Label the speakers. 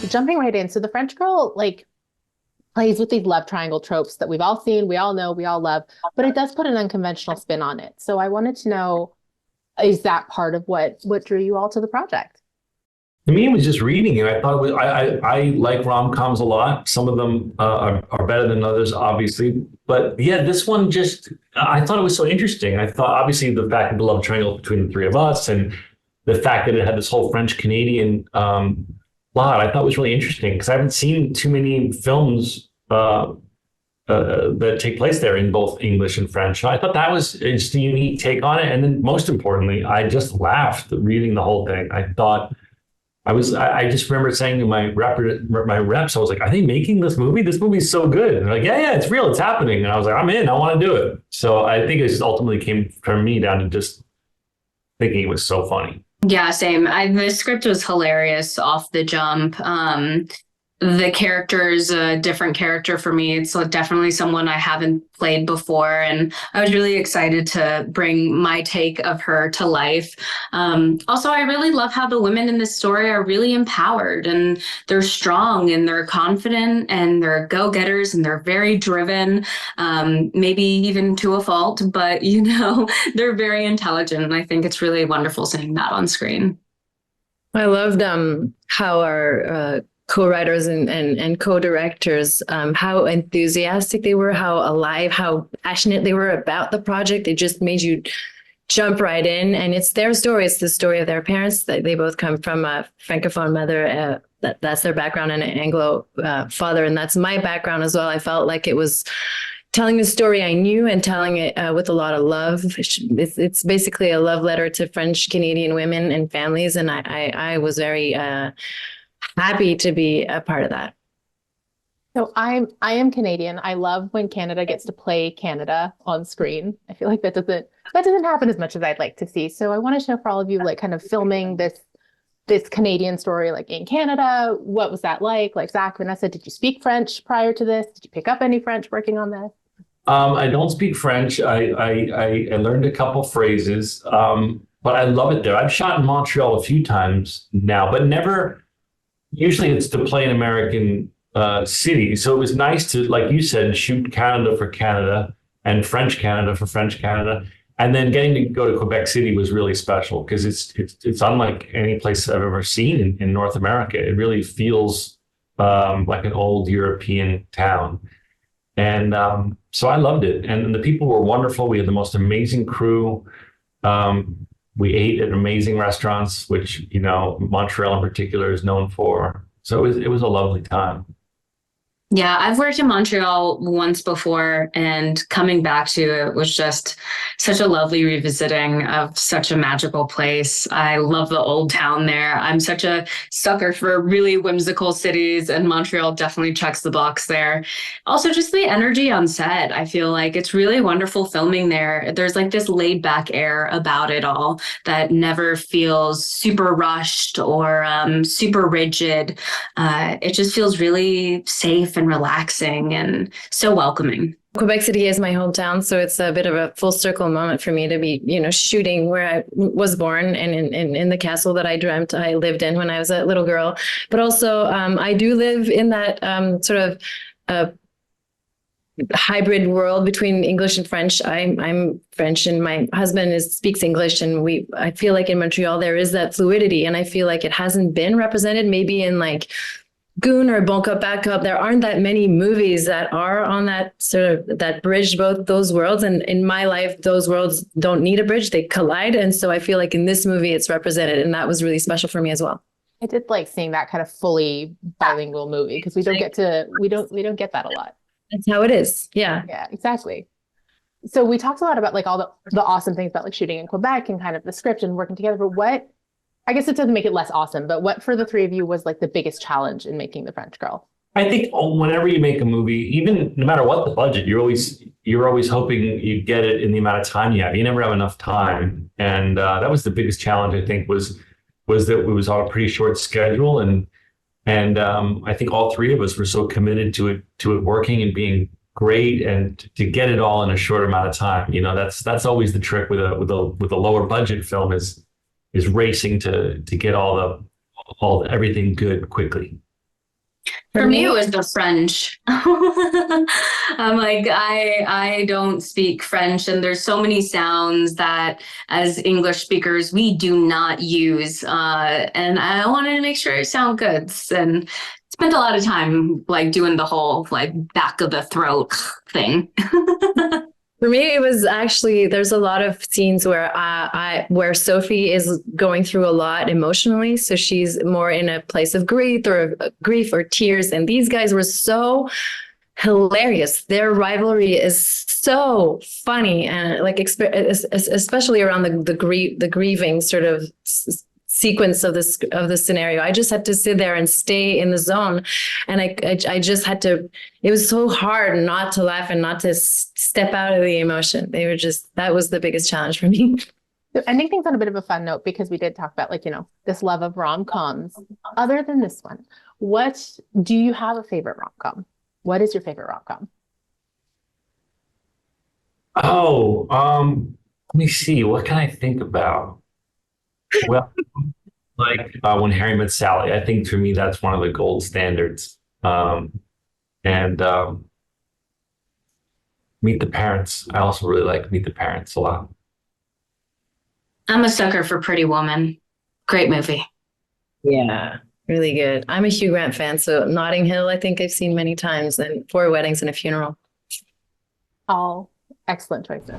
Speaker 1: jumping right in. So the French girl like plays with these love triangle tropes that we've all seen, we all know, we all love, but it does put an unconventional spin on it. So I wanted to know, is that part of what drew you all to the project?
Speaker 2: To me, it was just reading it. I thought it was, I like rom-coms a lot. Some of them are better than others, obviously. But yeah, this one just, I thought it was so interesting. I thought, obviously, the fact of the love triangle between the three of us and the fact that it had this whole French-Canadian plot, I thought was really interesting because I haven't seen too many films that take place there in both English and French. So I thought that was just a unique take on it. And then most importantly, I just laughed reading the whole thing. I just remember saying to my reps, I was like, are they making this movie? This movie's so good. And they're like, yeah, it's real. It's happening. And I was like, I'm in. I want to do it. So I think it just ultimately came from me down to just thinking it was so funny.
Speaker 3: Yeah, same. The script was hilarious off the jump. The character's a different character for me. It's definitely someone I haven't played before. And I was really excited to bring my take of her to life. Also, I really love how the women in this story are really empowered and they're strong and they're confident and they're go-getters and they're very driven, maybe even to a fault, but they're very intelligent. And I think it's really wonderful seeing that on screen.
Speaker 4: I loved how our co-writers and co-directors, how enthusiastic they were, how alive, how passionate they were about the project. It just made you jump right in. And it's their story. It's the story of their parents. They both come from a Francophone mother. That's their background, and an Anglo father. And that's my background as well. I felt like it was telling the story I knew and telling it with a lot of love. It's basically a love letter to French Canadian women and families. And I was very happy to be a part of that.
Speaker 1: So I am Canadian. I love when Canada gets to play Canada on screen. I feel like that doesn't happen as much as I'd like to see. So I wanted to know for all of you, like kind of filming this Canadian story, like in Canada, what was that like? Like Zach, Vanessa, did you speak French prior to this? Did you pick up any French working on this?
Speaker 2: I don't speak French. I learned a couple phrases, but I love it there. I've shot in Montreal a few times now, but never. Usually it's to play an American city. So it was nice to, like you said, shoot Canada for Canada and French Canada for French Canada. And then getting to go to Quebec City was really special because it's unlike any place I've ever seen in North America. It really feels like an old European town. And so I loved it. And the people were wonderful. We had the most amazing crew. We ate at amazing restaurants, which, Montreal in particular is known for. So it was a lovely time.
Speaker 3: Yeah, I've worked in Montreal once before, and coming back to it was just such a lovely revisiting of such a magical place. I love the old town there. I'm such a sucker for really whimsical cities, and Montreal definitely checks the box there. Also, just the energy on set. I feel like it's really wonderful filming there. There's like this laid back air about it all that never feels super rushed or super rigid. It just feels really safe and relaxing and so welcoming.
Speaker 4: Quebec City is my hometown, so it's a bit of a full circle moment for me to be, shooting where I was born and in the castle that I dreamt I lived in when I was a little girl. But also, I do live in that sort of hybrid world between English and French. I'm French, and my husband speaks English, and I feel like in Montreal there is that fluidity, and I feel like it hasn't been represented maybe in like Goon or Bon Cop Bad Cop. There aren't that many movies that are on that sort of that bridge both those worlds. And in my life, those worlds don't need a bridge; they collide. And so I feel like in this movie, it's represented, and that was really special for me as well.
Speaker 1: I did like seeing that kind of fully bilingual movie because we don't get that a lot.
Speaker 4: That's how it is. Yeah.
Speaker 1: Yeah, exactly. So we talked a lot about like all the awesome things about like shooting in Quebec and kind of the script and working together. But I guess it doesn't make it less awesome, but what for the three of you was like the biggest challenge in making The French Girl?
Speaker 2: I think whenever you make a movie, even no matter what the budget, you're always hoping you get it in the amount of time you have. You never have enough time. And that was the biggest challenge, I think, was that it was on a pretty short schedule. And I think all three of us were so committed to it working and being great, and to get it all in a short amount of time. That's always the trick with a lower budget film is racing to get everything good quickly.
Speaker 3: For me, it was the French. I'm like, I don't speak French, and there's so many sounds that as English speakers we do not use, and I wanted to make sure it sound good, and spent a lot of time like doing the whole like back of the throat thing.
Speaker 4: For me, it was actually, there's a lot of scenes where where Sophie is going through a lot emotionally. So she's more in a place of grief or tears. And these guys were so hilarious. Their rivalry is so funny, and like especially around the grieving sort of sequence of the scenario. I just had to sit there and stay in the zone, and I just had to. It was so hard not to laugh and not to step out of the emotion. That was the biggest challenge for me.
Speaker 1: So ending things on a bit of a fun note, because we did talk about like, this love of rom-coms. Other than this one, do you have a favorite rom-com? What is your favorite rom-com?
Speaker 2: Oh, let me see. What can I think about? Well, like When Harry Met Sally, I think for me that's one of the gold standards. And Meet the Parents. I also really like Meet the Parents a lot.
Speaker 3: I'm a sucker for Pretty Woman. Great movie.
Speaker 4: Yeah, really good. I'm a Hugh Grant fan, so Notting Hill, I think I've seen many times, and Four Weddings and a Funeral.
Speaker 1: All excellent choices.